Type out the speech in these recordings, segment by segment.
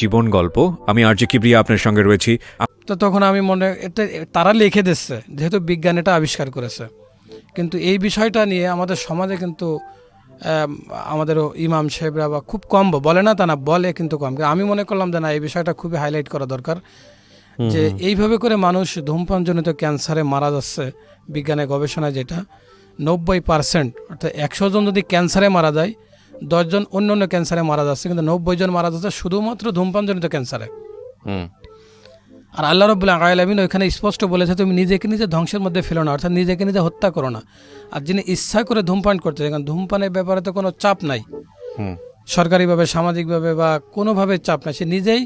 জীবন গল্প। আমি আরজে কিবরিয়া আপনার সঙ্গে রয়েছি। তো তখন আমি তারা লিখে দিচ্ছে যেহেতু বিজ্ঞান এটা আবিষ্কার করেছে, কিন্তু এই বিষয়টা নিয়ে আমাদের সমাজে কিন্তু আমাদের ইমাম সাহেবরা বা খুব কম বলে, না তা না, বলে কিন্তু কম। আমি মনে করলাম যে না, এই বিষয়টা খুবই হাইলাইট করা দরকার, যে এইভাবে করে মানুষ ধূমপানজনিত ক্যান্সারে মারা যাচ্ছে। বিজ্ঞানের গবেষণায় যেটা 90%, অর্থাৎ 100 জন যদি ক্যান্সারে মারা যায়, 10 জন অন্য অন্য ক্যান্সারে মারা যাচ্ছে, কিন্তু 90 জন মারা যাচ্ছে শুধুমাত্র ধূমপানজনিত ক্যান্সারে। আর আল্লাহ রাব্বুল আলামিন ওইখানে স্পষ্ট বলেছে, তুমি নিজেকে নিজে ধ্বংসের মধ্যে ফেলো না, অর্থাৎ নিজেকে নিজে হত্যা করো না। আর যিনি ইচ্ছা করে ধূমপান করতে, কারণ ধূমপানের ব্যাপারে তো কোনো চাপ নাই, সরকারিভাবে সামাজিকভাবে বা কোনোভাবে চাপ নাই, সে নিজেই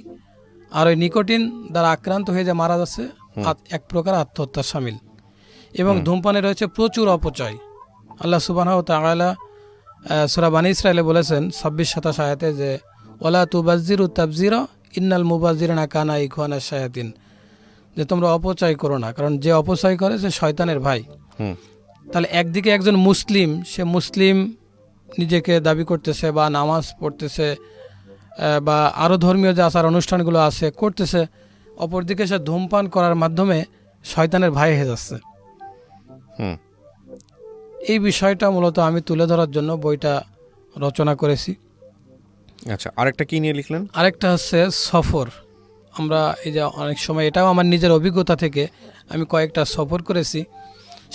আর ওই নিকোটিন দ্বারা আক্রান্ত হয়ে যে মারা যাচ্ছে, এক প্রকার আত্মহত্যার শামিল। এবং ধূমপানে রয়েছে প্রচুর অপচয়। আল্লাহ সুবহানাহু ওয়া তাআলা সূরা বানী ইসরাঈলে বলেছেন 26-27 আয়াতে যে ওয়ালা তুবাজ্জিরু তাবজিরা ইন্নাল মুবাজ্জিরিনা কানা ইখওয়ানাশ শায়াতিন, যে তোমরা অপচয় করো না, কারণ যে অপচয় করে সে শয়তানের ভাই। তাহলে একদিকে একজন মুসলিম, সে মুসলিম নিজেকে দাবি করতেছে বা নামাজ পড়তেছে বা আরও ধর্মীয় যে আচার অনুষ্ঠানগুলো আছে করতেছে, অপরদিকে সে ধূমপান করার মাধ্যমে শয়তানের ভাই হয়ে যাচ্ছে। এই বিষয়টা মূলত আমি তুলে ধরার জন্য বইটা রচনা করেছি। আচ্ছা, আরেকটা কি নিয়ে লিখলেন? আরেকটা হচ্ছে সফর। আমরা এই যে অনেক সময়, এটাও আমার নিজের অভিজ্ঞতা থেকে, আমি কয়েকটা সফর করেছি,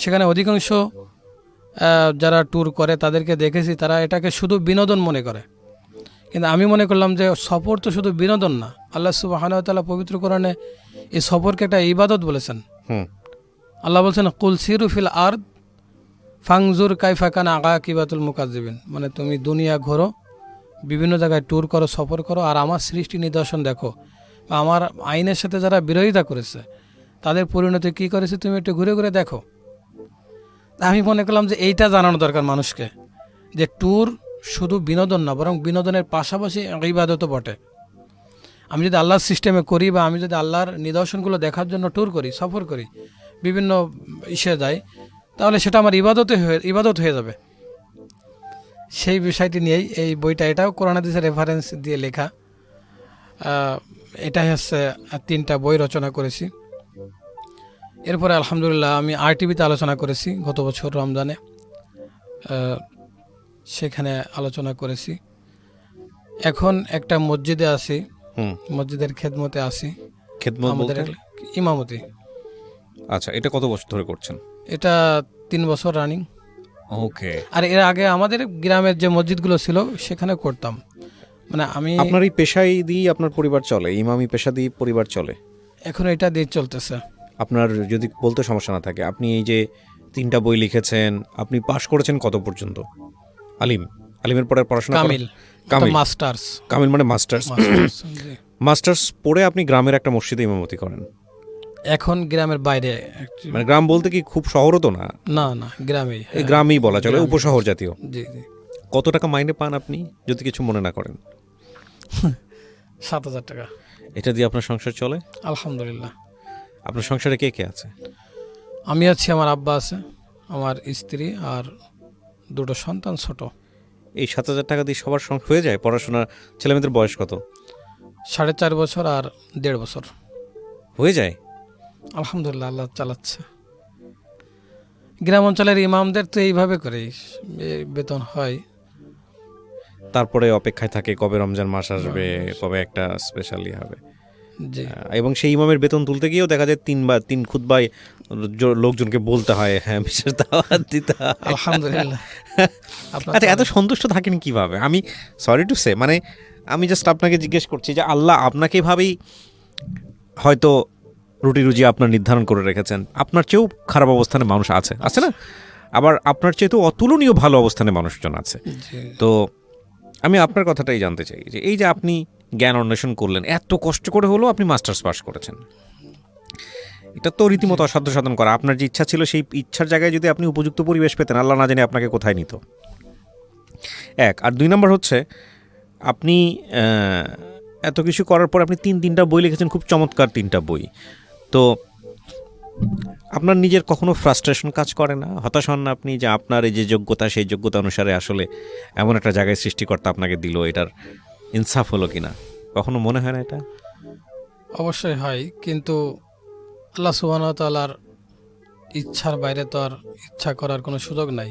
সেখানে অধিকাংশ যারা ট্যুর করে তাদেরকে দেখেছি তারা এটাকে শুধু বিনোদন মনে করে, কিন্তু আমি মনে করলাম যে সফর তো শুধু বিনোদন না। আল্লাহ সুবহানাহু ওয়া তাআলা পবিত্র কোরআনে এই সফরকে একটা ইবাদত বলেছেন। আল্লাহ বলছেন কুল সিরু ফিল আরদ ফাংজুর কাইফা কানা আকিবাতুল মুকাজ্জিবিন, মানে তুমি দুনিয়া ঘোরো, বিভিন্ন জায়গায় ট্যুর করো, সফর করো, আর আমার সৃষ্টি নিদর্শন দেখো, আমার আইনের সাথে যারা বিরোধিতা করেছে তাদের পরিণতি কী করেছে তুমি একটু ঘুরে ঘুরে দেখো। আমি মনে করলাম যে এইটা জানানো দরকার মানুষকে, যে ট্যুর শুধু বিনোদন না, বরং বিনোদনের পাশাপাশি ইবাদতও বটে। আমি যদি আল্লাহর সিস্টেমে করি বা আমি যদি আল্লাহর নিদর্শনগুলো দেখার জন্য ট্যুর করি, সফর করি, বিভিন্ন ইসে যাই, তাহলে সেটা আমার ইবাদত হয়ে যাবে। সেই বিষয়টি নিয়েই এই বইটা, এটাও কোরআন হাদিসের রেফারেন্স দিয়ে লেখা। এটাই হচ্ছে 3টা বই রচনা করেছি। এরপরে আলহামদুলিল্লাহ আমি RTVতে আলোচনা করেছি গত বছর রমজানে, সেখানে আলোচনা করেছি। এখন একটা মসজিদে আছি, মসজিদের খেদমতে আছি, আমাদের ইমামতি। আচ্ছা, এটা কত বছর ধরে করছেন? এটা 3 বছর রানিং। ওকে। আর এর আগে আমাদের গ্রামের যে মসজিদগুলো ছিল সেখানে করতাম। মানে আমি, আপনার এই পেশাই দিয়ে আপনার পরিবার চলে? ইমামি পেশা দিয়ে পরিবার চলে এখন এটা দিয়ে চলতেছে। আপনার যদি বলতে সমস্যা না থাকে, আপনি এই যে 3টা বই লিখেছেন, আপনি পাশ করেছেন কত পর্যন্ত? আলিমের পরে পড়াশোনা কামিল মাস্টার্স। কামিল মানে মাস্টার্স। মাস্টার্স পড়ে আপনি গ্রামের একটা মসজিদে ইমামতি করেন? এখন গ্রামের বাইরে, মানে গ্রাম বলতে কি খুব শহরও তো না? না না, গ্রামেই। গ্রামেই বলা চলে, উপশহর জাতীয়। জি জি। কত টাকা মাইনে পান আপনি, যদি কিছু মনে না করেন? 7,000 টাকা। এটা দিয়ে আপনার সংসার চলে? আলহামদুলিল্লাহ। আপনার সংসারে কে কে আছে? আমি আছি, আমার আব্বা আছে, আমার স্ত্রী আর 2টো সন্তান ছোট। এই 7,000 টাকা দিয়ে সবার হয়ে যায় পড়াশোনা? ছেলেমেয়েদের বয়স কত? 4.5 বছর আর 1.5 বছর। হয়ে যায় আলহামদুলিল্লাহ, আল্লাহ চালাচ্ছে। গ্রাম অঞ্চলের ইমামদের তো এইভাবে করেই বেতন হয়। তারপরে অপেক্ষায় থাকে কবে রমজান মাস আসবে, কবে একটা স্পেশালি হবে। এবং সেই ইমামের বেতন তুলতে গিয়েও দেখা যায় 3 খুতবায় লোকজনকে বলতে হয়, হ্যাঁ বিশেষ দাওয়াত দিতে হয়। আলহামদুলিল্লাহ। আচ্ছা, এত সন্তুষ্ট থাকেন কিভাবে? আমি সরি টু সে, মানে আমি জাস্ট আপনাকে জিজ্ঞেস করছি যে আল্লাহ আপনাকে এভাবেই হয়তো রুটি রুজি আপনার নির্ধারণ করে রেখেছেন। আপনার চেয়েও খারাপ অবস্থানে মানুষ আছে না? আবার আপনার চেয়ে তো অতুলনীয় ভালো অবস্থানে মানুষজন আছে। তো আমি আপনার কথাটাই জানতে চাই যে এই যে আপনি জ্ঞান অন্বেষণ করলেন, এত কষ্ট করে হলেও আপনি মাস্টার্স পাস করেছেন, এটা তো রীতিমতো অসাধ্য সাধন করা। আপনার যে ইচ্ছা ছিল, সেই ইচ্ছার জায়গায় যদি আপনি উপযুক্ত পরিবেশ পেতেন, আল্লাহ না জানি আপনাকে কোথায় নিত। 1 আর 2 নম্বর হচ্ছে, আপনি এত কিছু করার পর আপনি 3টা বই লিখেছেন, খুব চমৎকার 3টা বই। তো আপনার নিজের কখনো ফ্রাস্ট্রেশন কাজ করে না, হতাশ হন না আপনি যে আপনার এই যে যোগ্যতা, সেই যোগ্যতা অনুসারে আসলে এমন একটা জায়গায় সৃষ্টিকর্তা আপনাকে দিল, এটার ইনসাফ হলো কিনা? কখনো মনে হয় না এটা? অবশ্যই হয়, কিন্তু আল্লাহ সুবহানাহু ওয়া তাআলার ইচ্ছার বাইরে তো আর ইচ্ছা করার কোনো সুযোগ নাই।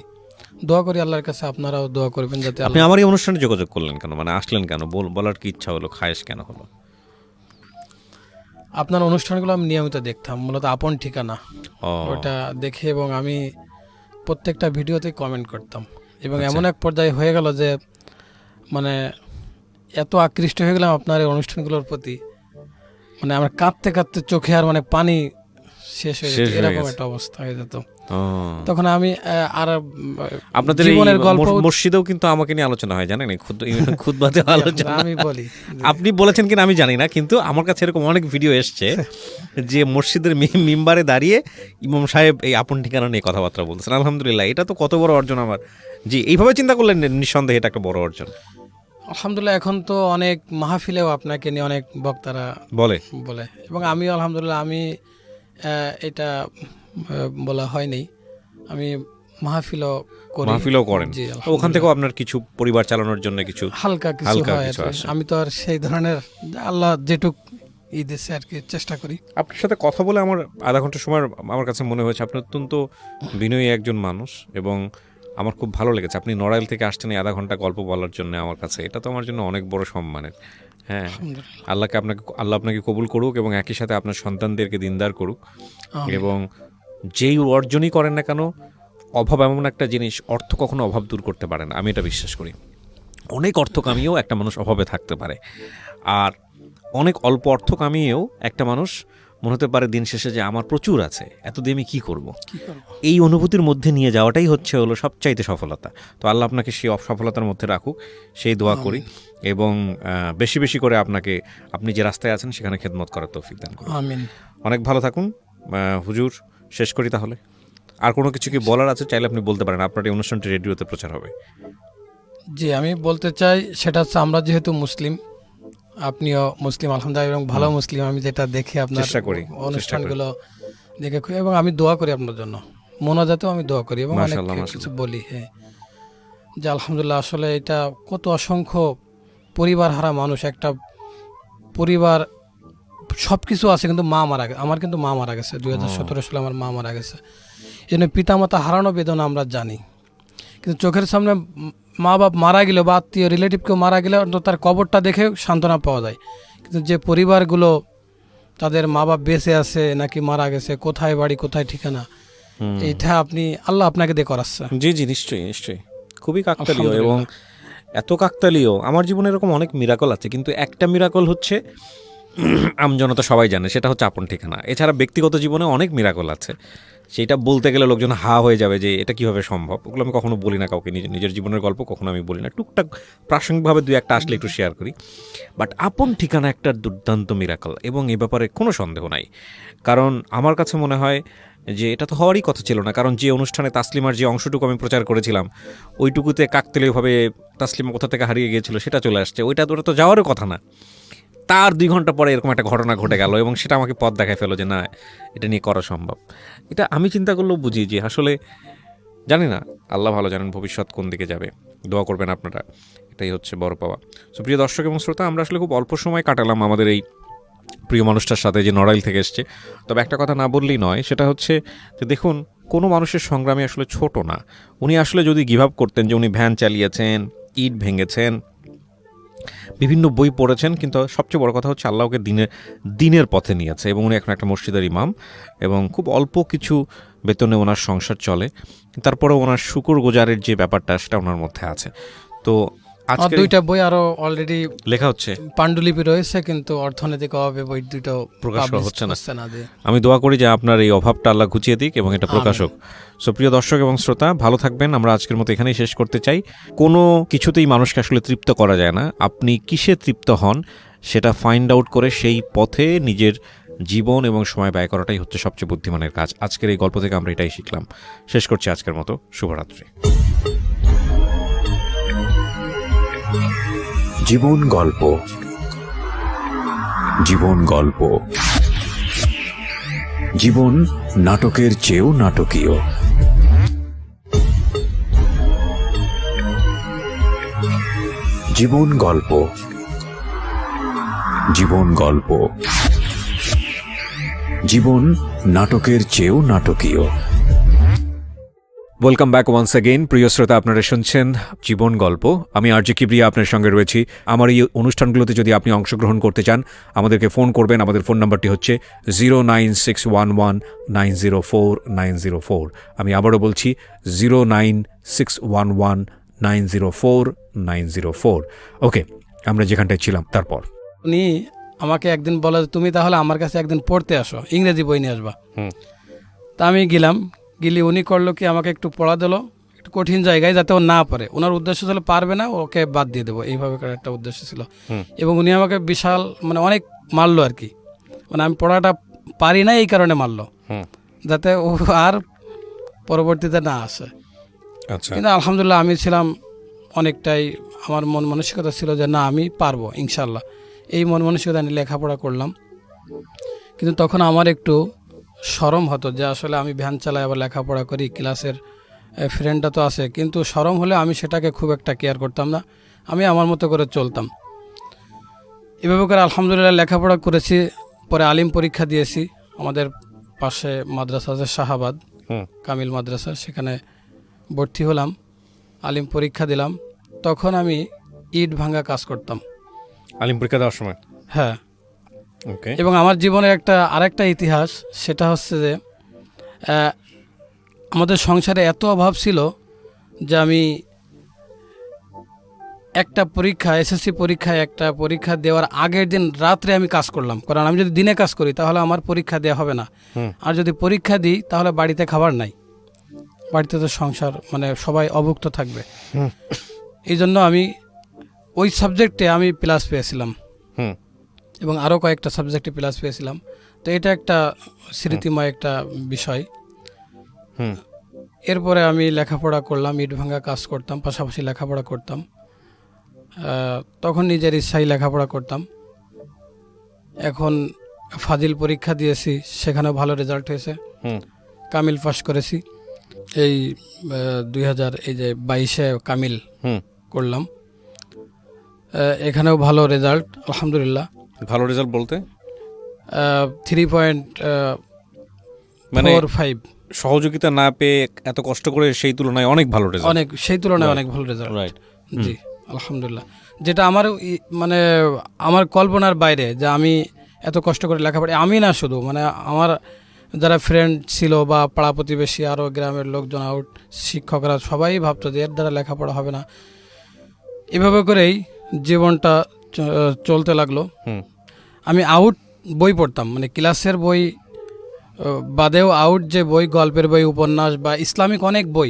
দোয়া করি আল্লাহর কাছে, আপনারাও দোয়া করবেন যাতে আপনি আমার এই অনুষ্ঠানে যোগাযোগ করলেন কেন, মানে আসলেন কেন, বলার কি ইচ্ছা হলো, খায়েশ কেন হলো? আপনার অনুষ্ঠানগুলো আমি নিয়মিত দেখতাম, মূলত আপন ঠিকানা ও ওটা দেখে, এবং আমি প্রত্যেকটা ভিডিওতে কমেন্ট করতাম, এবং আচ্ছা। এমন এক পর্যায়ে হয়ে গেল যে মানে এত আকৃষ্ট হয়ে গেলাম আপনার এই অনুষ্ঠানগুলোর প্রতি, মানে আমার কাঁদতে কাঁদতে চোখে আর মানে পানি শেষ হয়ে শেষ যেত, হয়ে এরকম গেছে। একটা অবস্থা হয়ে যেত। ও। তখন আমি আর আপনাদের এই জীবনের গল্প মসজিদেও কিন্তু আমাকে নিয়ে আলোচনা হয়, জানেন, খুতবাতে আলোচনা। আমি বলি আপনি বলেছেন কিনা আমি জানি না, কিন্তু আমার কাছে এরকম অনেক ভিডিও এসছে যে মসজিদের মিম্বারে দাঁড়িয়ে ইমাম সাহেব এই আপন ঠিকানা নিয়ে কথাবার্তা বলতেছেন। আলহামদুলিল্লাহ, এটা তো কত বড় অর্জন আমার। জি, এইভাবে চিন্তা করলেন নিঃসন্দেহে এটা একটা বড় অর্জন। আলহামদুলিল্লাহ, এখন তো অনেক মাহফিলেও আপনাকে নিয়ে অনেক বক্তারা বলে বলে, এবং আমিও আলহামদুলিল্লাহ আমি এটা বলা হয়নি, আমি মাহফিলও করি। মাহফিলও করেন, জি, তো ওখান থেকেও আপনার কিছু পরিবার চালানোর জন্য কিছু হালকা কিছু হালকা হয় কিছু আর কি। আসে। আমি তো আর সেই ধরনের, আল্লাহ যেটুক দিচ্ছে আর কি চেষ্টা করি। আপনার সাথে কথা বলে আমার আধা ঘন্টা সময় আমার কাছে মনে হয়েছে আপনি অত্যন্ত বিনয়ী একজন মানুষ, এবং আমার খুব ভালো লেগেছে আপনি নড়াইল থেকে আসছেন এই আধা ঘন্টা গল্প বলার জন্য আমার কাছে। এটা তো আমার জন্য অনেক বড় সম্মানের। হ্যাঁ, আলহামদুলিল্লাহ। আল্লাহ আপনাকে কবুল করুক, এবং একই সাথে আপনার সন্তানদেরকে দিনদার করুক, আমিন। এবং যেই অর্জনই করেন না কেন, অভাব এমন একটা জিনিস, অর্থ কখনো অভাব দূর করতে পারে না, আমি এটা বিশ্বাস করি। অনেক অর্থ কামিয়েও একটা মানুষ অভাবে থাকতে পারে, আর অনেক অল্প অর্থ কামিয়েও একটা মানুষ মনে হতে পারে দিন শেষে যে আমার প্রচুর আছে, এত দিয়ে আমি কী করব। কি করব? এই অনুভূতির মধ্যে নিয়ে যাওয়াটাই হলো সবচাইতে সফলতা। তো আল্লাহ আপনাকে সেই সফলতার মধ্যে রাখুক, সেই দোয়া করি, এবং বেশি বেশি করে আপনাকে, আপনি যে রাস্তায় আছেন সেখানে খেদমত করার তৌফিক দান করুন। আমিন। অনেক ভালো থাকুন। হুজুর, শেষ করি তাহলে। আর কোনো কিছু কি বলার আছে চাইলে আপনি বলতে পারেন, আপনার এই অনুষ্ঠানটি রেডিওতে প্রচার হবে। জি, আমি বলতে চাই সেটা হচ্ছে, আমরা যেহেতু মুসলিম, আপনিও মুসলিম আলহামদুলিল্লাহ, এবং ভালো মুসলিম, আমি যেটা দেখি আপনার চেষ্টা করি। অনুষ্ঠানগুলো দেখে এবং আমি দোয়া করি আপনার জন্য, মোনাজাতেও আমি দোয়া করি, এবং অনেক মাশাআল্লাহ, কিছু মাশাআল্লাহ। বলি। হ্যাঁ, যে আলহামদুলিল্লাহ, আসলে এটা কত অসংখ্য পরিবার হারা মানুষ, একটা পরিবার সব কিছু আছে কিন্তু মা মারা গেছে। আমার কিন্তু মা মারা গেছে 2017 সালে, আমার মা মারা গেছে। এই জন্য পিতামাতা হারানো বেদনা আমরা জানি, কিন্তু চোখের সামনে মা বাপ মারা গেলেও বা আত্মীয় রিলেটিভ কেউ মারা গেলে অন্তত তার কবরটা দেখে সান্ত্বনা পাওয়া যায়। কিন্তু যে পরিবারগুলো তাদের মা বাপ বেঁচে আছে নাকি মারা গেছে, কোথায় বাড়ি কোথায় ঠিকানা, এইটা আল্লাহ আপনাকে দিয়ে করাচ্ছে। জি জি, নিশ্চয়ই নিশ্চয়ই, খুবই কাকতালীয়, এবং এত কাকতালীয়। আমার জীবনে এরকম অনেক মিরাকল আছে, কিন্তু একটা মিরাকল হচ্ছে আমজনতা সবাই জানে, সেটা হচ্ছে আপন ঠিকানা। এছাড়া ব্যক্তিগত জীবনে অনেক মিরাকল আছে, সেটা বলতে গেলে লোকজন হা হয়ে যাবে যে এটা কিভাবে সম্ভব। ওগুলো আমি কখনো বলি না কাউকে, নিজের জীবনের গল্প কখনো আমি বলি না, টুকটাক প্রাসঙ্গিকভাবে দুই একটা আসলে একটু শেয়ার করি। বাট আপন ঠিকানা একটা দুর্দান্ত মিরাকল, এবং এ ব্যাপারে কোনো সন্দেহ নাই। কারণ আমার কাছে মনে হয় যে এটা তো হওয়ারই কথা ছিল না, কারণ যে অনুষ্ঠানে তাসলিমার যে অংশটুকু আমি প্রচার করেছিলাম, ওইটুকুতে কাকতালীয়ভাবে তাসলিমা কোথা থেকে হারিয়ে গিয়েছিল সেটা চলে আসছে, ওটা তো যাওয়ারও কথা না। তার 2 ঘন্টা পরে এরকম একটা ঘটনা ঘটে গেল, এবং সেটা আমাকে পথ দেখায় ফেলো যে না, এটা নিয়ে করা সম্ভব। এটা আমি চিন্তা করলেও বুঝি যে আসলে জানি না, আল্লাহ ভালো জানেন ভবিষ্যৎ কোন দিকে যাবে। দোয়া করবেন আপনারা, এটাই হচ্ছে বড় পাওয়া। সো প্রিয় দর্শক এবং শ্রোতা, আমরা আসলে খুব অল্প সময় কাটালাম আমাদের এই প্রিয় মানুষটার সাথে, যে নড়াইল থেকে এসছে। তবে একটা কথা না বললেই নয়, সেটা হচ্ছে যে দেখুন, কোনো মানুষের সংগ্রামী আসলে ছোট না। উনি আসলে যদি গিভ আপ করতেন, যে উনি ভ্যান চালিয়েছেন, ইট ভেঙেছেন, বিভিন্ন বই পড়েছেন, কিন্তু সবচেয়ে বড় কথা হচ্ছে আল্লাহকে দিনের পথে নিয়েছে, এবং উনি এখন একটা মসজিদের ইমাম, এবং খুব অল্প কিছু বেতনে ওনার সংসার চলে। তারপরে ওনার শুকর গুজারের যে ব্যাপারটা, সেটা ওনার মধ্যে আছে। তো আজকে 2টা বই আরো অলরেডি লেখা হচ্ছে, পাণ্ডুলিপি রয়েছে, কিন্তু অর্থনৈতিক অভাবে বই 2টো প্রকাশ হচ্ছে না। যে আমি দোয়া করি যে আপনার এই অভাবটা আল্লাহ ঘুচিয়ে দিক, এবং এটা প্রকাশক। সো প্রিয় দর্শক এবং শ্রোতা, ভালো থাকবেন। আমরা আজকের মতো এখানেই শেষ করতে চাই। কোনো কিছুতেই মানুষকে আসলে তৃপ্ত করা যায় না। আপনি কিসে তৃপ্ত হন সেটা ফাইন্ড আউট করে সেই পথে নিজের জীবন এবং সময় ব্যয় করাটাই হচ্ছে সবচেয়ে বুদ্ধিমানের কাজ। আজকের এই গল্প থেকে আমরা এটাই শিখলাম। শেষ করছি আজকের মতো। শুভরাত্রি। জীবন গল্প, জীবন গল্প, জীবন নাটকের চেয়েও নাটকীয়। জীবন গল্প। জীবন গল্প। জীবন নাটকের চেয়েও নাটকীয়। Welcome back once again. প্রিয় শ্রোতা, আপনারা শুনছেন জীবন গল্প। আমি আরজে কিবরিয়া আপনার সঙ্গে রয়েছি। আমার এই অনুষ্ঠানগুলোতে যদি আপনি অংশগ্রহণ করতে চান, আমাদেরকে ফোন করবেন। আমাদের ফোন নাম্বারটি হচ্ছে 09611904904। আমি আবারও বলছি 09611904904। ওকে, আমরা যেখানটায় ছিলাম তারপর উনি আমাকে একদিন বলে যে, তুমি তাহলে আমার কাছে একদিন পড়তে আসো, ইংরেজি বই নিয়ে আসবা। তা আমি গেলাম, গেলে উনি করলো কি, আমাকে একটু পড়া দিল একটু কঠিন জায়গায়, যাতে ও না পারে। ওনার উদ্দেশ্য ছিল পারবে না, ওকে বাদ দিয়ে দেবো, এইভাবে করে একটা উদ্দেশ্য ছিল। এবং উনি আমাকে বিশাল মানে অনেক মারলো আর কি, মানে আমি পড়াটা পারি না এই কারণে মারলো, যাতে ও আর পরবর্তীতে না আসে। আচ্ছা, কিন্তু আলহামদুলিল্লাহ আমি ছিলাম অনেকটাই, আমার মন মানসিকতা ছিল যে না, আমি পারবো ইনশাল্লাহ। এই মন মানসিকতা নিয়ে লেখাপড়া করলাম। কিন্তু তখন আমার একটু শরম হতো যে আসলে আমি ভ্যান চালাই, আবার লেখাপড়া করি, ক্লাসের ফ্রেন্ডটা তো আছে, কিন্তু শরম হলে আমি সেটাকে খুব একটা কেয়ার করতাম না, আমি আমার মতো করে চলতাম। এভাবে করে আলহামদুলিল্লাহ লেখাপড়া করেছি। পরে আলিম পরীক্ষা দিয়েছি। আমাদের পাশে মাদ্রাসা আছে শাহাবাদ কামিল মাদ্রাসা, সেখানে ভর্তি হলাম, আলিম পরীক্ষা দিলাম। তখন আমি ইট ভাঙা কাজ করতাম। আলিম পরীক্ষা দেওয়ার সময়? হ্যাঁ। ওকে। এবং আমার জীবনের আরেকটা ইতিহাস, সেটা হচ্ছে যে আমাদের সংসারে এত অভাব ছিল যে আমি একটা পরীক্ষা, এসএসসি পরীক্ষায় একটা পরীক্ষা দেওয়ার আগের দিন রাত্রে আমি কাজ করলাম। কারণ আমি যদি দিনে কাজ করি তাহলে আমার পরীক্ষা দেওয়া হবে না, আর যদি পরীক্ষা দিই তাহলে বাড়িতে খাবার নাই, বাড়িতে তো সংসার মানে সবাই অভুক্ত থাকবে। এই জন্য আমি ওই সাবজেক্টে আমি প্লাস পেয়েছিলাম, এবং আরও কয়েকটা সাবজেক্টে প্লাস পেয়েছিলাম। তো এটা একটা স্মৃতিময় একটা বিষয়। এরপরে আমি লেখাপড়া করলাম, ইট ভাঙা কাজ করতাম, পাশাপাশি লেখাপড়া করতাম। তখন নিজের ইচ্ছায় লেখাপড়া করতাম। এখন ফাজিল পরীক্ষা দিয়েছি, সেখানেও ভালো রেজাল্ট হয়েছে, কামিল পাস করেছি। এই 2022 কামিল করলাম, এখানেও ভালো রেজাল্ট আলহামদুলিল্লাহ। ভালো রেজাল্ট বলতে 3.45। সহযোগিতা না পেয়ে এত কষ্ট করে সেই তুলনায় অনেক ভালো রেজাল্ট। সেই তুলনায় অনেক ভালো রেজাল্ট। রাইট। জি আলহামদুলিল্লাহ। যেটা আমার মানে আমার কল্পনার বাইরে, যে আমি এত কষ্ট করে লেখাপড়া, আমি না শুধু, মানে আমার যারা ফ্রেন্ড ছিল বা পাড়া প্রতিবেশী, আরও গ্রামের লোকজন, আউট শিক্ষকরা সবাই ভাবতো যে এর দ্বারা লেখাপড়া হবে না। এভাবে করেই জীবনটা চলতে লাগলো। আমি আউট বই পড়তাম, মানে ক্লাসের বই বাদেও আউট যে বই, গল্পের বই, উপন্যাস বা ইসলামিক অনেক বই,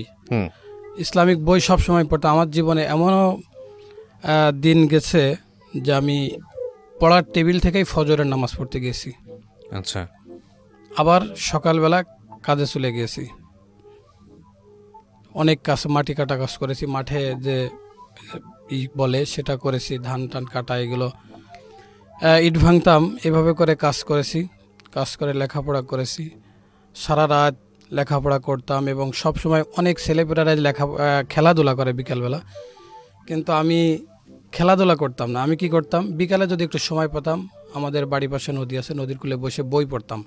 ইসলামিক বই সব সময় পড়তাম। আমার জীবনে এমনও দিন গেছে যে আমি পড়ার টেবিল থেকেই ফজরের নামাজ পড়তে গেছি। আচ্ছা। আবার সকালবেলা কাজে চলে গেছি। অনেক কাজ, মাটি কাটা কাজ করেছি, মাঠে যে বলে সেটা করেছি, ধান টান কাটা, এগুলো ইট ভাঙতাম। এভাবে করে কাজ করেছি, কাজ করে লেখাপড়া করেছি। সারা রাত লেখাপড়া করতাম, এবং সব সময় অনেক ছেলেপেলেরা খেলাধুলা করে বিকালবেলা, কিন্তু আমি খেলাধুলা করতাম না। আমি কি করতাম, বিকালে যদি একটু সময় পেতাম, আমাদের বাড়ি পাশে নদী আছে, নদীর কূলে বসে বই পড়তাম।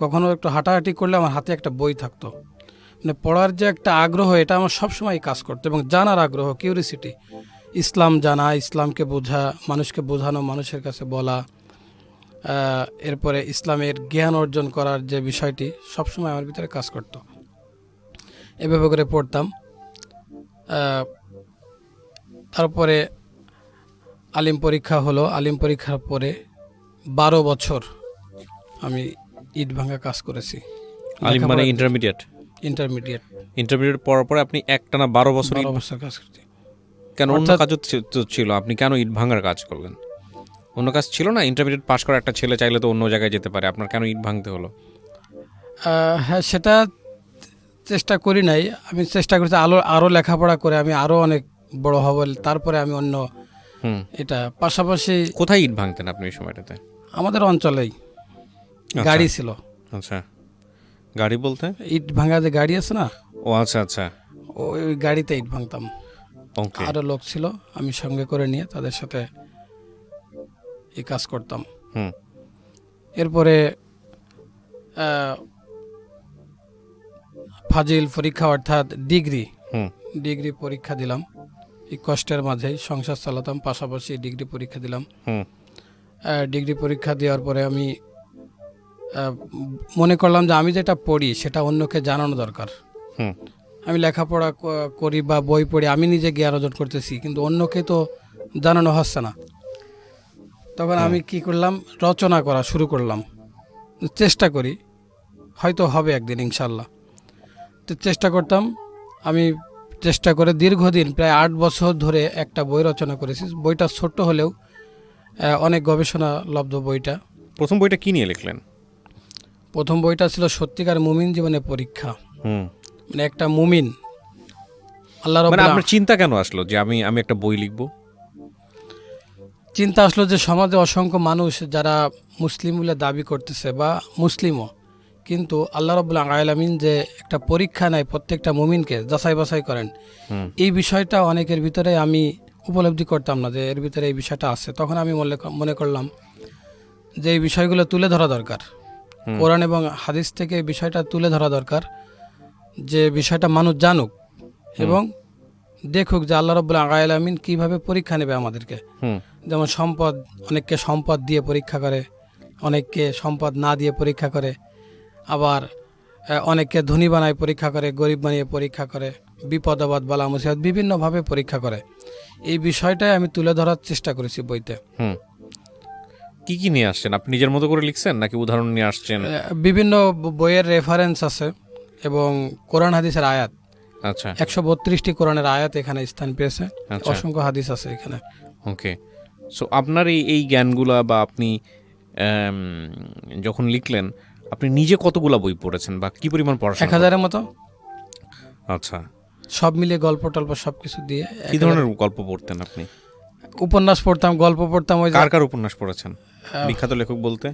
কখনো একটু হাঁটাহাঁটি করলে আমার হাতে একটা বই থাকতো। মানে পড়ার যে একটা আগ্রহ, এটা আমার সবসময় কাজ করতো, এবং জানার আগ্রহ, কিউরিসিটি, ইসলাম জানা, ইসলামকে বোঝা, মানুষকে বোঝানো, মানুষের কাছে বলা, এরপরে ইসলামের জ্ঞান অর্জন করার যে বিষয়টি সবসময় আমার ভিতরে কাজ করতো। এভাবে করে পড়তাম। তারপরে আলিম পরীক্ষা হলো। আলিম পরীক্ষার পরে 12 বছর আমি ইট ভাঙা কাজ করেছি। আলিম মানে ইন্টারমিডিয়েট? ইন্টারমিডিয়েট। ইন্টারমিডিয়েট পড়ার পরে আপনি একটানা 12 বছর কাজ করছি। কেন? অন্য কাজও ছিল, আপনি কেন ইট ভাঙার কাজ করলেন? অন্য কাজ ছিল না? ইন্টারমিডিয়েট পাস করা একটা ছেলে চাইলে তো অন্য জায়গায় যেতে পারে, আপনার কেন ইট ভাঙতে হলো? হ্যাঁ, সেটা চেষ্টা করি নাই। আমি চেষ্টা করছি আরও লেখাপড়া করে আমি আরও অনেক বড় হব, তারপরে আমি অন্য এটা পাশাপাশি। কোথায় ইট ভাঙতেন আপনি এই সময়টাতে? আমাদের অঞ্চলেই গাড়ি ছিল। আচ্ছা, গাড়ি বলতে ইট ভাঙা যে গাড়ি আছে না? ও আচ্ছা আচ্ছা, ওই গাড়িতে ইট ভাঙতাম। ওকে। আরও লোক ছিল, আমি সঙ্গে করে নিয়ে তাদের সাথে এই কাজ করতাম। হুম এরপরে ফাজিল পরীক্ষা অর্থাৎ ডিগ্রি হুম পরীক্ষা দিলাম। এই কষ্টের মাঝেই সংসার চালাতাম, পাশাপাশি ডিগ্রি পরীক্ষা দিলাম। হুম ডিগ্রি পরীক্ষা দেওয়ার পরে আমি মনে করলাম যে আমি যেটা পড়ি সেটা অন্যকে জানানো দরকার। হুম আমি লেখাপড়া করি বা বই পড়ি, আমি নিজে জ্ঞান অর্জন করতেছি, কিন্তু অন্যকে তো জানানো হচ্ছে না। তখন আমি কি করলাম, রচনা করা শুরু করলাম। চেষ্টা করি, হয়তো হবে একদিন ইনশাল্লাহ। তো চেষ্টা করতাম। আমি চেষ্টা করে দীর্ঘদিন প্রায় 8 বছর ধরে একটা বই রচনা করেছি। বইটা ছোট্ট হলেও অনেক গবেষণা লব্ধ বইটা। প্রথম বইটা কি নিয়ে লিখলেন? প্রথম বইটা ছিল সত্যিকার মুমিন জীবনের পরীক্ষা। হুম মানে একটা মুমিন আল্লাহ মানে রাব্বুল আপনার চিন্তা কেন আসলো যে আমি একটা বই লিখবো? চিন্তা আসলো যে সমাজে অসংখ্য মানুষ যারা মুসলিম বলে দাবি করতেছে বা মুসলিমও, কিন্তু আল্লাহ রাব্বুল আলামিন যে একটা পরীক্ষা নেয় প্রত্যেকটা মুমিনকে, যাচাই বাছাই করেন, হুম এই বিষয়টা অনেকের ভিতরে আমি উপলব্ধি করতাম না যে এর ভিতরে এই বিষয়টা আছে। তখন আমি মনে করলাম যে এই বিষয়গুলো তুলে ধরা দরকার, কোরআন এবং হাদিস থেকে এই বিষয়টা তুলে ধরা দরকার, যে বিষয়টা মানুষ জানুক এবং দেখুক যে আল্লাহ রাব্বুল আলামিন কিভাবে পরীক্ষা নেবে আমাদেরকে। হুম যেমন সম্পদ, অনেককে সম্পদ দিয়ে পরীক্ষা করে, অনেককে সম্পদ না দিয়ে পরীক্ষা করে, আবার অনেককে ধনী বানায় পরীক্ষা করে, গরিব বানিয়ে পরীক্ষা করে, বিপদ আপদ বালা মুসিবত বিভিন্নভাবে পরীক্ষা করে। এই বিষয়টাই আমি তুলে ধরার চেষ্টা করেছি বইতে। হুম কি কি নিয়ে আসছেন? আপনি নিজের মতো করে লিখছেন নাকি উদাহরণ নিয়ে আসছেন? বিভিন্ন বইয়ের রেফারেন্স আছে এবং কোরআন হাদিসের আয়াত, আচ্ছা 132টি কোরআনের আয়াত এখানে স্থান পেয়েছে। আচ্ছা। অসংখ্য হাদিস আছে এখানে। ওকে, সো আপনার এই জ্ঞানগুলা বা আপনি যখন লিখলেন আপনি নিজে কতগুলা বই পড়েছেন বা কি পরিমাণ পড়াশোনা? 1000-এর মতো, আচ্ছা, সব মিলিয়ে গল্প টল্প সবকিছু দিয়ে। কি ধরনের গল্প পড়তেন আপনি? উপন্যাস পড়তাম, গল্প পড়তাম। ওই কার কার উপন্যাস পড়েছেন বিখ্যাত লেখক বলতে?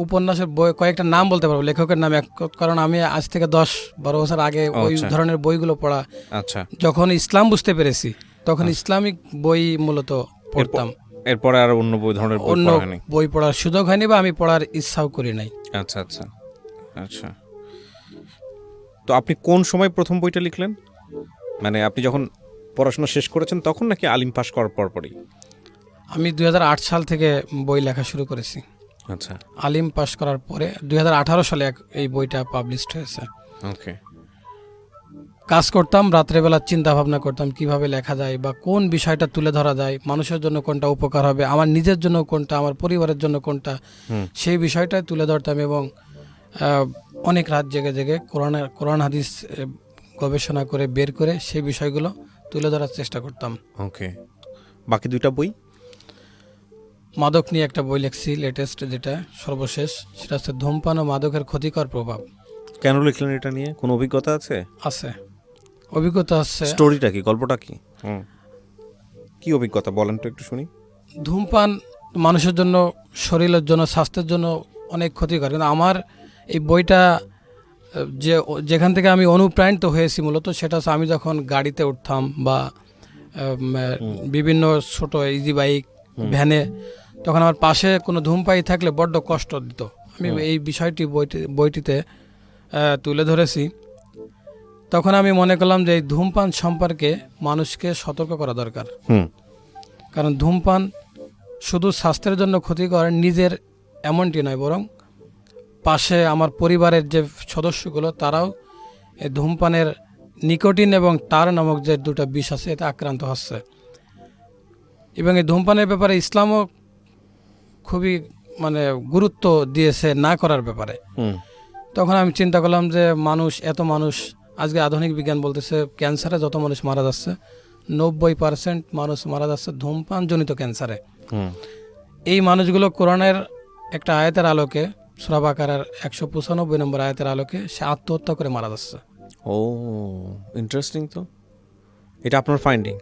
উপন্যাসের বই কয়েকটা নাম বলতে পারবো, লেখকের নাম কারণ আমি আজ থেকে 10-12 বছর আগে ওই আচ্ছা। ধরনের বইগুলো পড়া। আচ্ছা, যখন ইসলাম বুঝতে পেরেছি তখন ইসলামিক বই মূলত পড়তাম। এরপরে আর অন্য ধরনের বই অন্য পড়া হয়নি? বই পড়ার সুযোগ হয়নি বা আমি পড়ার ইচ্ছাও করি নাই। আচ্ছা আচ্ছা আচ্ছা। তো আপনি কোন সময় প্রথম বইটা লিখলেন? মানে আপনি যখন পড়াশোনা শেষ করেছেন তখন নাকি আলিম পাস করার পরপরই? আমি 2008 সাল থেকে বই লেখা শুরু করেছি। আচ্ছা, আলিম পাশ করার পরে 2018 সালে এই বইটা পাবলিশড হয়েছে। ওকে। কাজ করতাম, রাত্রেবেলা চিন্তা ভাবনা করতাম কিভাবে লেখা যায় বা কোন বিষয়টা তুলে ধরা যায়, মানুষের জন্য কোনটা উপকার হবে, আমার নিজের জন্য কোনটা, আমার পরিবারের জন্য কোনটা, সেই বিষয়টাই তুলে ধরতাম এবং অনেক রাত জেগে জেগে কোরআন হাদিস গবেষণা করে বের করে সেই বিষয়গুলো তুলে ধরার চেষ্টা করতাম। ওকে, বাকি দুইটা বই? মাদক নিয়ে একটা বই লিখছি, লেটেস্ট যেটা সর্বশেষ, সেটা হচ্ছে ধূমপান ও মাদকের ক্ষতিকর প্রভাব। কেন লিখলেন এটা নিয়ে? কোনো অভিজ্ঞতা আছে? আছে, অভিজ্ঞতা আছে। স্টোরিটা কি, গল্পটা কি? কি অভিজ্ঞতা বলেন তো একটু শুনি। ধূমপান মানুষের জন্য, শরীরের জন্য, স্বাস্থ্যের জন্য অনেক ক্ষতিকর, কিন্তু আমার এই বইটা যেখান থেকে আমি অনুপ্রাণিত হয়েছি মূলত সেটা হচ্ছে আমি যখন গাড়িতে উঠতাম বা বিভিন্ন ছোট ইজি বাইক, ভ্যানে, তখন আমার পাশে কোনো ধূমপায়ী থাকলে বড্ড কষ্ট দিত। আমি এই বিষয়টি বইটিতে তুলে ধরেছি। তখন আমি মনে করলাম যে এই ধূমপান সম্পর্কে মানুষকে সতর্ক করা দরকার। কারণ ধূমপান শুধু স্বাস্থ্যের জন্য ক্ষতিকর নিজের এমনটি নয়, বরং পাশে আমার পরিবারের যে সদস্যগুলো তারাও এই ধূমপানের নিকোটিন এবং টার নামক যে দুটো বিষ আছে এতে আক্রান্ত হচ্ছে। এবং এই ধূমপানের ব্যাপারে ইসলামও খুবই গুরুত্ব দিয়েছে না করার ব্যাপারে। তখন আমি চিন্তা করলাম যে এত মানুষ আজকে আধুনিক বিজ্ঞান বলতেছে ক্যান্সারে যত মানুষ মারা যাচ্ছে 90% মানুষ মারা যাচ্ছে ধূমপান জনিত ক্যান্সারে। এই মানুষগুলো কোরআনের একটা আয়াতের আলোকে, সূরা বাকারার 195 নম্বর আয়াতের আলোকে সে আত্মহত্যা করে মারা যাচ্ছে। ও, ইন্টারেস্টিং। তো এটা আপনার ফাইন্ডিং?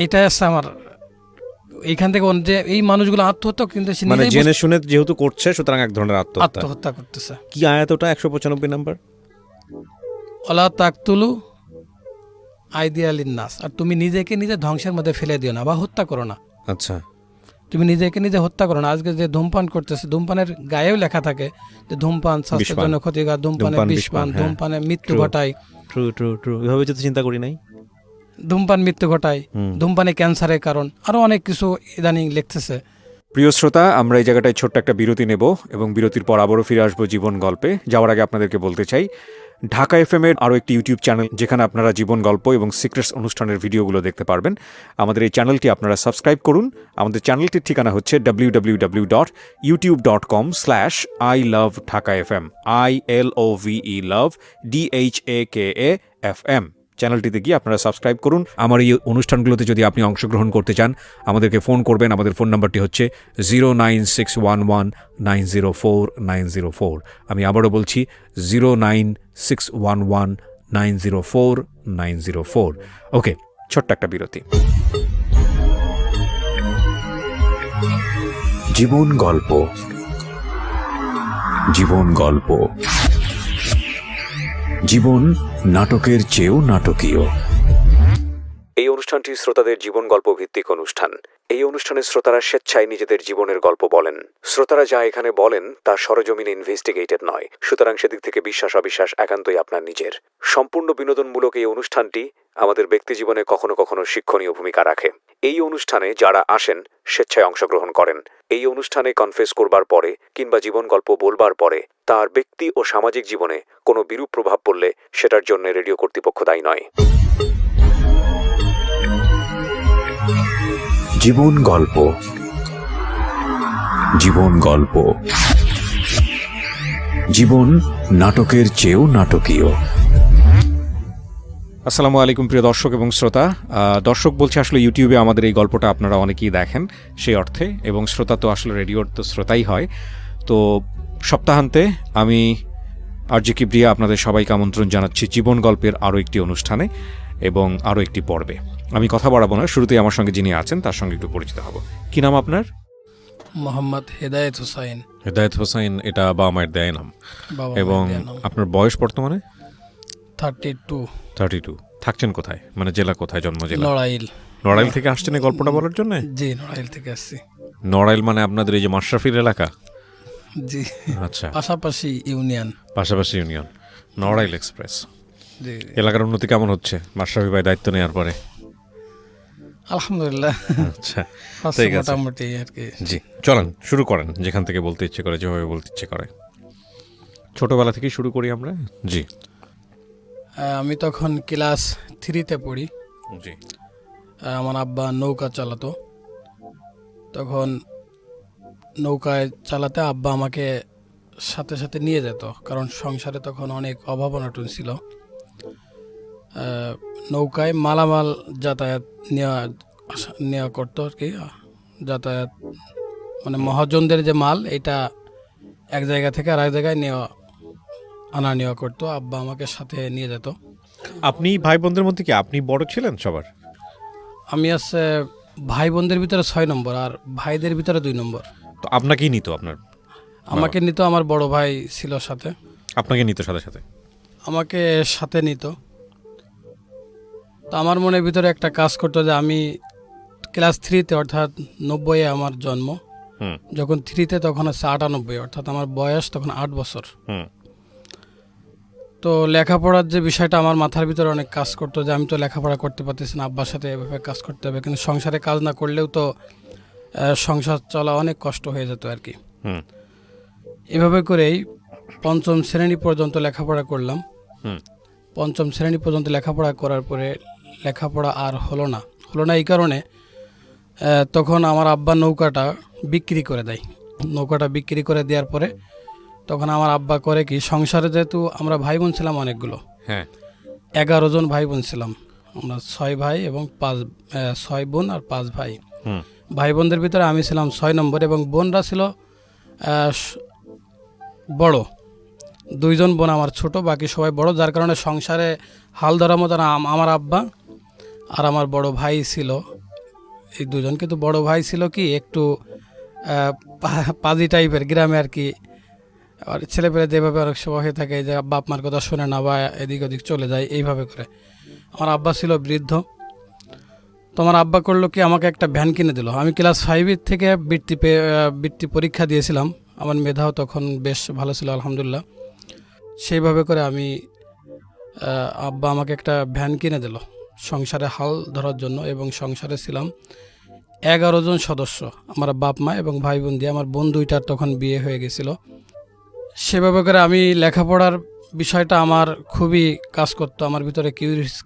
এটাই আছে আমার এইখান থেকে যে এই মানুষগুলো আত্মহত্যা কিন্তু জেনে শুনে যেহেতু করছে সুতরাং এক ধরনের আত্মহত্যা করতেছে। কি আয়াত ওটা? 195 নম্বর, ওয়ালা তাকতুলু আইদিয়া লিন্নাস, আর তুমি নিজেকে নিজে ধ্বংসের মধ্যে ফেলে দিও না বা হত্যা করো না। আচ্ছা। তুমি নিজেকে নিজে হত্যা করো না। আজকে যে ধূমপান করতেছে, ধূমপানের গায়েও লেখা থাকে যে ধূমপান স্বাস্থ্যের বিষপান। জন্য ক্ষতিকর, ধূমপানে ধূমপান, বিষপান, বিষপান, হ্যাঁ। ধূমপানে মৃত্যু True. ঘটায়, ট্রু এভাবে যদি চিন্তা করি নাই। ধূমপান মৃত্যু ঘটায়, হুম। ধূমপানে ক্যান্সারের কারণ, আরো অনেক কিছু ইদানিং লিখতেছে। প্রিয় শ্রোতা, আমরা এই জায়গাটায় ছোট্ট একটা বিরতি নেব এবং বিরতির পর আবারও ফিরে আসবো জীবন গল্পে। যাওয়ার আগে আপনাদেরকে বলতে চাই, ঢাকা এফএম এর আরও একটি ইউটিউব চ্যানেল যেখানে আপনারা জীবন গল্প এবং সিক্রেটস অনুষ্ঠানের ভিডিওগুলো দেখতে পারবেন। আমাদের এই চ্যানেলটি আপনারা সাবস্ক্রাইব করুন। আমাদের চ্যানেলটির ঠিকানা হচ্ছে www.youtube.com/ilovedhakafm ILOVE love DHAKAFM। চ্যানেলটিতে গিয়ে আপনারা সাবস্ক্রাইব করুন। আমার এই অনুষ্ঠানগুলোতে যদি আপনি অংশগ্রহণ করতে চান, আমাদেরকে ফোন করবেন। আমাদের ফোন নাম্বারটি হচ্ছে 09611904904। আমি আবারও বলছি 09611904904। ওকে, ছোট্ট একটা বিরতি। জীবন গল্প, জীবন গল্প, জীবন নাটকের চেয়েও নাটকীয়। এই অনুষ্ঠানটি শ্রোতাদের জীবন গল্প ভিত্তিক অনুষ্ঠান। এই অনুষ্ঠানে শ্রোতারা স্বেচ্ছায় নিজেদের জীবনের গল্প বলেন। শ্রোতারা যা এখানে বলেন তা সরজমিনে ইনভেস্টিগেটেড নয়, সুতরাং সেদিক থেকে বিশ্বাস অবিশ্বাস একান্তই আপনার নিজের। সম্পূর্ণ বিনোদনমূলক এই অনুষ্ঠানটি আমাদের ব্যক্তিজীবনে কখনো কখনো শিক্ষণীয় ভূমিকা রাখে। এই অনুষ্ঠানে যারা আসেন স্বেচ্ছায় অংশগ্রহণ করেন। এই অনুষ্ঠানে কনফেস করবার পরে কিংবা জীবন গল্প বলবার পরে তার ব্যক্তি ও সামাজিক জীবনে কোনো বিরূপ প্রভাব পড়লে সেটার জন্য রেডিও কর্তৃপক্ষ দায়ী নয়। জীবন গল্প, জীবন গল্প, জীবন নাটকের চেয়েও নাটকীয়। আসসালামু আলাইকুম প্রিয় দর্শক এবং শ্রোতা। দর্শক বলছে আসলে ইউটিউবে আমাদের এই গল্পটা আপনারা অনেকেই দেখেন সেই অর্থে, এবং শ্রোতা তো আসলে রেডিওর তো শ্রোতাই হয়। তো সপ্তাহান্তে আমি আরজে কিবরিয়া আপনাদের সবাইকে আমন্ত্রণ জানাচ্ছি জীবন গল্পের আরও একটি অনুষ্ঠানে এবং আরও একটি পর্বে। আমি কথা বাড়াবো না, শুরুতেই আমার সঙ্গে যিনি আছেন তার সঙ্গে একটু পরিচিত হব। কি নাম আপনার? মোহাম্মদ হেদায়েত হুসাইন। হেদায়েত হোসাইন, এটা বাবা মায়ের দেয় নাম। বাবা এবং আপনার বয়স বর্তমানে 32। থাকছেন কোথায়, মানে জেলা কোথায়, জন্ম জেলা? নড়াইল। নড়াইল থেকে আসছেন এই গল্পটা বলার জন্য? জি, নড়াইল থেকে আসছি। নড়াইল মানে আপনাদের এই যে মাশরাফির এলাকা? জি, আচ্ছা, পাশাপাশি ইউনিয়ন। পাশাপাশি ইউনিয়ন। নড়াইল এক্সপ্রেস। জি, এলাকার উন্নতি কেমন হচ্ছে মাশরাফি ভাই দায়িত্ব নেওয়ার পরে? আলহামদুলিল্লাহ আচ্ছা, আছে ঠিক আছে। মোটামুটি আর কি। জি, চলেন শুরু করেন যেখান থেকে বলতে ইচ্ছে করে, যেভাবে বলতে ইচ্ছে করে। ছোটবেলা থেকেই শুরু করি আমরা। জি আমি তখন ক্লাস 3-তে পড়ি। জি। আমার আব্বা নৌকা চালাতো। তখন নৌকায় চালাতে আব্বা আমাকে সাথে সাথে নিয়ে যেত, কারণ সংসারে তখন অনেক অভাব অনটন ছিল। নৌকায় মালামাল যাতায়াত নেওয়া করতো আর কি। যাতায়াত মানে মহাজনদের যে মাল, এটা এক জায়গা থেকে আর এক জায়গায় আনা নেওয়া করতো। আব্বা আমাকে সাথে নিয়ে যেত। আপনি ভাই বোনদের মধ্যে কি আপনি বড় ছিলেন সবার? আমি আছে ভাই বোনদের ভিতরে 6 নম্বর আর ভাইদের ভিতরে 2 নম্বর। তো আপনাকেই নিত আপনার? আমাকে নিত, আমার বড় ভাই ছিল সাথে। আপনাকে নিত সাথে সাথে? আমাকে সাথে নিত। তো আমার মনের ভিতরে একটা কাজ করতো যে আমি ক্লাস 3-তে, অর্থাৎ 90-এ আমার জন্ম। হুম যখন 3-তে তখন আছে 98, অর্থাৎ আমার বয়স তখন 8 বছর। হুম। তো লেখাপড়ার যে বিষয়টা আমার মাথার ভিতরে অনেক কাজ করতো যে আমি তো লেখাপড়া করতে পারতেছি না, আব্বার সাথে এভাবে কাজ করতে হবে। কিন্তু সংসারে কাজ না করলেও তো সংসার চলা অনেক কষ্ট হয়ে যেত আর কি। হুম এভাবে করেই 5ম শ্রেণী পর্যন্ত লেখাপড়া করলাম। হুম 5ম শ্রেণী পর্যন্ত লেখাপড়া করার পরে লেখাপড়া আর হলো না এই কারণে তখন আমার আব্বা নৌকাটা বিক্রি করে দেয়। নৌকাটা বিক্রি করে দেওয়ার পরে তখন আমার আব্বা করে কি, সংসারে যেহেতু আমরা ভাই বোন ছিলাম অনেকগুলো, হ্যাঁ 11 জন ভাই বোন ছিলাম আমরা, 6 ভাই এবং 6 বোন আর 5 ভাই। হুম ভাই বোনদের ভিতরে আমি ছিলাম 6 নম্বর এবং বোনরা ছিল বড়। 2 জন বোন আমার ছোট, বাকি সবাই বড়, যার কারণে সংসারে হাল ধরার মতো আমার আব্বা আর আমার বড় ভাই ছিল, এই 2 জন। কিন্তু বড় ভাই ছিল কি একটু পাজি টাইপের, গ্রামে আর কি। আর ছেলেপেলে যেভাবে অনেক সময় হয়ে থাকে যে বাপ মার কথা শোনে না বা এদিক ওদিক চলে যায়, এইভাবে করে। আমার আব্বা ছিল বৃদ্ধ। তোমার আব্বা করলো কি, আমাকে একটা ভ্যান কিনে দিল। আমি ক্লাস 5 থেকে বৃত্তি পরীক্ষা দিয়েছিলাম, আমার মেধাও তখন বেশ ভালো ছিল আলহামদুলিল্লাহ। সেইভাবে করে আমি আব্বা আমাকে একটা ভ্যান কিনে দিল সংসারে হাল ধরার জন্য, এবং সংসারে ছিলাম 11 জন সদস্য, আমার বাপ মা এবং ভাই বোন দিয়ে। আমার বোন 2টার তখন বিয়ে হয়ে গেছিল। সেভাবে করে আমি লেখাপড়ার বিষয়টা আমার খুবই কাজ করতো, আমার ভিতরে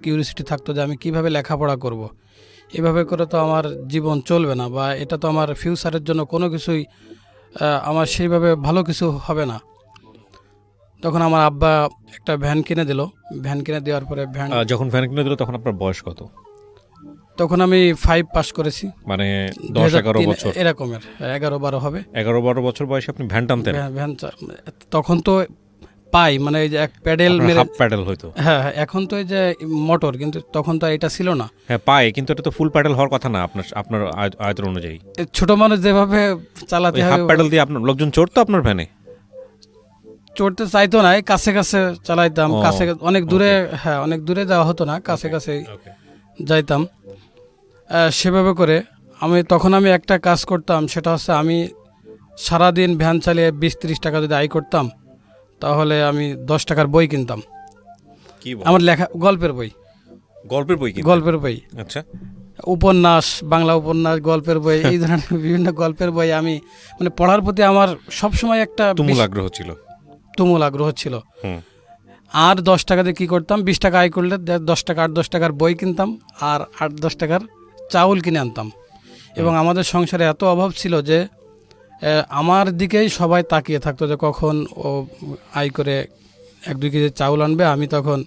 কিউরিসিটি থাকতো যে আমি কিভাবে লেখাপড়া করব। এভাবে করে তো আমার জীবন চলবে না, বা এটা তো আমার ফিউচারের জন্য কোনো কিছুই আমার সেইভাবে ভালো কিছু হবে না। তখন আমার আব্বা একটা ভ্যান কিনে দিল। ভ্যান কিনে দেওয়ার পরে যখন ভ্যান কিনে দিল তখন আপনার বয়স কত? তখন আমি 5 পাস করেছি, মানে 10-11 বছর এরকমের, 11-12 হবে। 11-12 বছর বয়সে আপনি ভ্যান টানতেন? তখন তো পাই, মানে এই যে এক প্যাডেল মেরে, হাফ প্যাডেল হয়তো। হ্যাঁ, এখন তো এই যে মোটর, কিন্তু তখন তো এটা ছিল না। হ্যাঁ পায়, কিন্তু এটা তো ফুল প্যাডেল হওয়ার কথা না আপনার আয়তন অনুযায়ী। ছোট মানুষ যেভাবে চালাতে হাফ হয়, প্যাডেল দিয়ে আপনার লোকজন চড়তো আপনার ভ্যানে? চড়তে চাইতো না, কাছে কাছে চালাইতাম, কাছে অনেক দূরে, হ্যাঁ অনেক দূরে যাওয়া হতো না, কাছে কাছে যাইতাম। সেভাবে করে তখন আমি একটা কাজ করতাম, সেটা হচ্ছে আমি সারাদিন ভ্যান চালিয়ে 20-30 টাকা যদি আয় করতাম, তাহলে আমি 10 টাকার বই কিনতাম। কি আমার লেখা গল্পের বই, গল্পের বই, আচ্ছা, উপন্যাস, বাংলা উপন্যাস, গল্পের বই, এই ধরনের বিভিন্ন গল্পের বই আমি, মানে পড়ার প্রতি আমার সবসময় একটা তুমুল আগ্রহ ছিল। আর 10 টাকা দিয়ে কী করতাম, 20 টাকা আয় করলে 10 টাকা 8-10 টাকার বই কিনতাম, আর 8-10 টাকার চাউল কিনে আনতাম। এবং আমাদের সংসারে এত অভাব ছিল যে আমার দিকেই সবাই তাকিয়ে থাকতো যে কখন ও আয় করে 1-2 কেজি চাউল আনবে, আমি তখন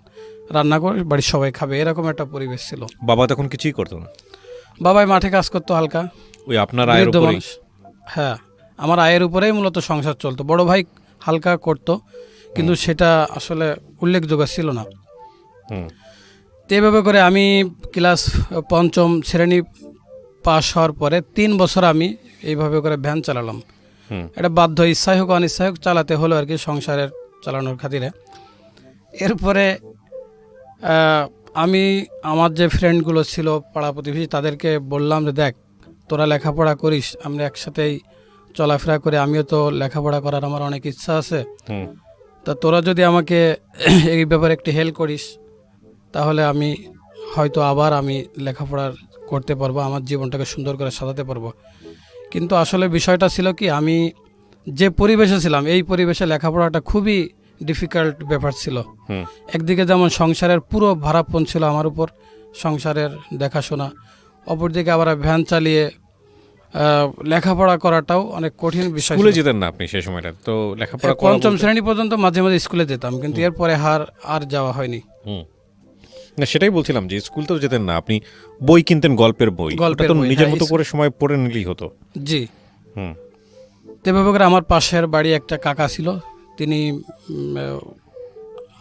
রান্না করে বাড়ির সবাই খাবে, এরকম একটা পরিবেশ ছিল। বাবা তখন কিছুই করতো না? বাবাই মাঠে কাজ করতো হালকা। ওই আপনার আয়ের উপরেই? হ্যাঁ, আমার আয়ের উপরেই মূলত সংসার চলতো। বড় ভাই হালকা করতো, কিন্তু সেটা আসলে উল্লেখযোগ্য ছিল না। তো এইভাবে করে আমি ক্লাস 5ম শ্রেণী পাস হওয়ার পরে 3 বছর আমি এইভাবে করে ভ্যান চালালাম। এটা বাধ্য, ইচ্ছাই হোক অনিচ্ছাই হোক, চালাতে হলো আর কি, সংসারের চালানোর খাতিরে। এরপরে আমি আমার যে ফ্রেন্ডগুলো ছিল পাড়া প্রতিবেশী, তাদেরকে বললাম যে দেখ, তোরা লেখাপড়া করিস, আমরা একসাথেই চলাফেরা করে, আমিও তো লেখাপড়া করার আমার অনেক ইচ্ছা আছে, তা তোরা যদি আমাকে এই ব্যাপারে একটু হেল্প করিস, তাহলে আমি হয়তো আবার আমি লেখাপড়া করতে পারবো, আমার জীবনটাকে সুন্দর করে সাজাতে পারবো। কিন্তু আসলে বিষয়টা ছিল কি, আমি যে পরিবেশে ছিলাম, এই পরিবেশে লেখাপড়াটা খুবই ডিফিকাল্ট ব্যাপার ছিল। একদিকে যেমন সংসারের পুরো ভারাপন ছিল আমার উপর, সংসারের দেখাশোনা, অপরদিকে আবার ভ্যান চালিয়ে লেখাপড়া করাটাও অনেক কঠিন বিষয়। স্কুলে যেতেন না আপনি সেই সময়টা? তো লেখাপড়া 5ম শ্রেণী পর্যন্ত মাঝে মাঝে স্কুলে যেতাম, কিন্তু এরপরে আর যাওয়া হয়নি। না, সেটাই বলছিলাম যে স্কুল তো যেতেন না, আপনি বই কিনতেন, গল্পের বই, তো নিজের মতো করে সময় পড়ে নিলেই হতো। জি, তেভাবে করে আমার পাশের বাড়ি একটা কাকা ছিল, তিনি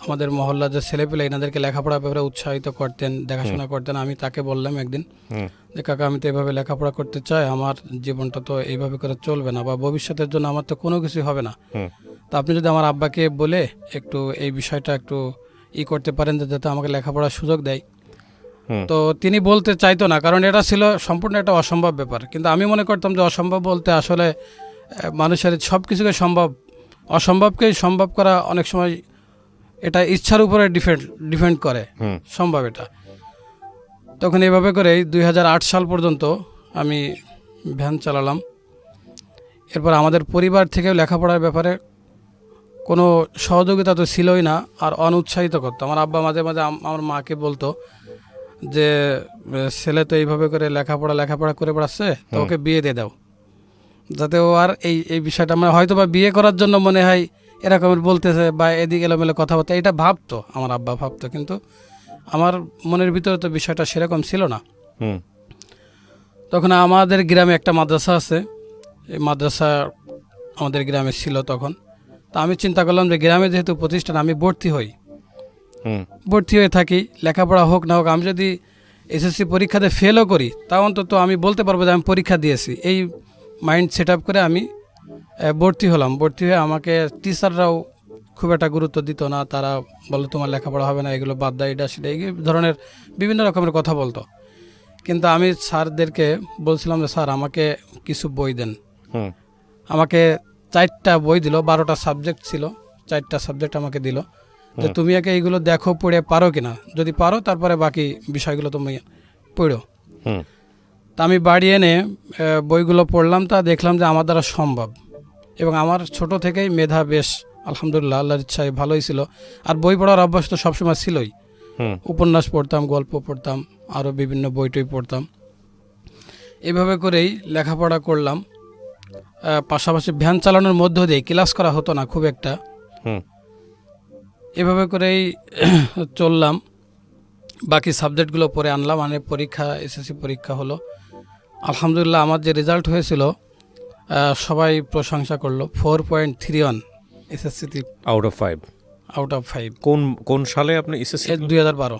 আমাদের মহল্লা যে ছেলেপেলে এনাদেরকে লেখাপড়ার ব্যাপারে উৎসাহিত করতেন, দেখাশোনা করতেন। আমি তাকে বললাম একদিন যে কাকা, আমি তো এভাবে লেখাপড়া করতে চাই, আমার জীবনটা তো এইভাবে করে চলবে না, বা ভবিষ্যতের জন্য আমার তো কোনো কিছুই হবে না, তা আপনি যদি আমার আব্বাকে বলে একটু এই বিষয়টা একটু করতে পারেন, যাতে আমাকে লেখাপড়ার সুযোগ দেয়। তো তিনি বলতে চাইতো না, কারণ এটা ছিল সম্পূর্ণ একটা অসম্ভব ব্যাপার। কিন্তু আমি মনে করতাম যে অসম্ভব বলতে আসলে মানুষের সব কিছুকে অসম্ভবকেই সম্ভব করা অনেক সময় এটা ইচ্ছার উপরে ডিপেন্ড করে, সম্ভব এটা। তখন এইভাবে করে 2008 সাল পর্যন্ত আমি ভ্যান চালালাম। এরপর আমাদের পরিবার থেকেও লেখাপড়ার ব্যাপারে কোনো সহযোগিতা তো ছিলই না, আর অনুৎসাহিত করতো। আমার আব্বা মাঝে মাঝে আমার মাকে বলতো যে ছেলে তো এইভাবে করে লেখাপড়া করে বেড়াচ্ছে, তো ওকে বিয়ে দিয়ে দাও, যাতে ও আর এই বিষয়টা, মানে হয়তো বা বিয়ে করার জন্য মনে হয় এরকমের বলতেছে, বা এদিকে এলোমেলো কথাবার্তা, এটা ভাবতো, আমার আব্বা ভাবতো, কিন্তু আমার মনের ভিতরে তো বিষয়টা সেরকম ছিল না। তখন আমাদের গ্রামে একটা মাদ্রাসা আছে, এই মাদ্রাসা আমাদের গ্রামে ছিল তখন। তা আমি চিন্তা করলাম যে গ্রামে যেহেতু প্রতিষ্ঠান, আমি ভর্তি হয়ে থাকি, লেখাপড়া হোক না হোক, আমি যদি এসএসসি পরীক্ষাতে ফেলও করি, তা অন্তত আমি বলতে পারবো যে আমি পরীক্ষা দিয়েছি। এই মাইন্ড সেট আপ করে আমি ভর্তি হলাম। ভর্তি হয়ে আমাকে টিচাররাও খুব একটা গুরুত্ব দিত না, তারা বলতো তোমার লেখাপড়া হবে না, এগুলো বাদ দেয়, এটা সেটা, এই ধরনের বিভিন্ন রকমের কথা বলতো। কিন্তু আমি স্যারদেরকে বলছিলাম যে স্যার আমাকে কিছু বই দেন। হুম আমাকে 4টা বই দিল, 12টা সাবজেক্ট ছিল, 4টা সাবজেক্ট আমাকে দিল যে তুমি একে এইগুলো দেখো, পড়ে পারো কিনা, যদি পারো তারপরে বাকি বিষয়গুলো তুমি পড়ো। হুম তা আমি বাড়ি এনে বইগুলো পড়লাম, তা দেখলাম যে আমার দ্বারা সম্ভব। এবং আমার ছোট থেকেই মেধা বেশ আলহামদুলিল্লাহ আল্লাহর ইচ্ছায় ভালোই ছিল। আর বই পড়ার অভ্যাস তো সবসময় ছিলই। হুম উপন্যাস পড়তাম, গল্প পড়তাম, আরও বিভিন্ন বই পড়তাম। এভাবে করেই লেখাপড়া করলাম। পাশাপাশি ভ্যান চালানোর মধ্য দিয়ে ক্লাস করা হতো না খুব একটা। হুম এভাবে করেই চললাম। বাকি সাবজেক্টগুলো পরে আনলাম, পরীক্ষা, এসএসসি পরীক্ষা হলো। আলহামদুলিল্লাহ আমার যে রেজাল্ট হয়েছিল সবাই প্রশংসা করলো। 4.31 এসএসসিতে আউট অফ 5। Out of 5। কোন সালে আপনি এসএসসি? 2012।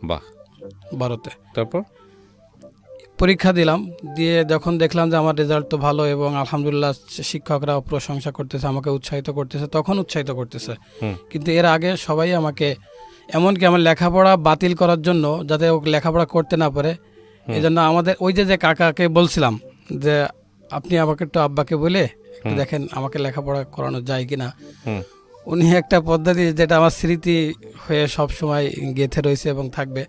বাহ। 12তে তারপর পরীক্ষা দিলাম, দিয়ে যখন দেখলাম যে আমার রেজাল্ট তো ভালো এবং আলহামদুলিল্লাহ শিক্ষকরাও প্রশংসা করতেছে, আমাকে উৎসাহিত করতেছে, তখন উৎসাহিত করতেছে। কিন্তু এর আগে সবাই আমাকে, এমনকি আমার লেখাপড়া বাতিল করার জন্য, যাতে ও লেখাপড়া করতে না পারে, এই জন্য আমাদের ওই যে কাকাকে বলছিলাম যে আপনি আমাকে একটু আব্বাকে বলে একটু দেখেন আমাকে লেখাপড়া করানো যায় কিনা। উনি একটা পদ্ধতি যেটা আমার স্মৃতি হয়ে সব সময় গেঁথে রয়েছে এবং থাকবে।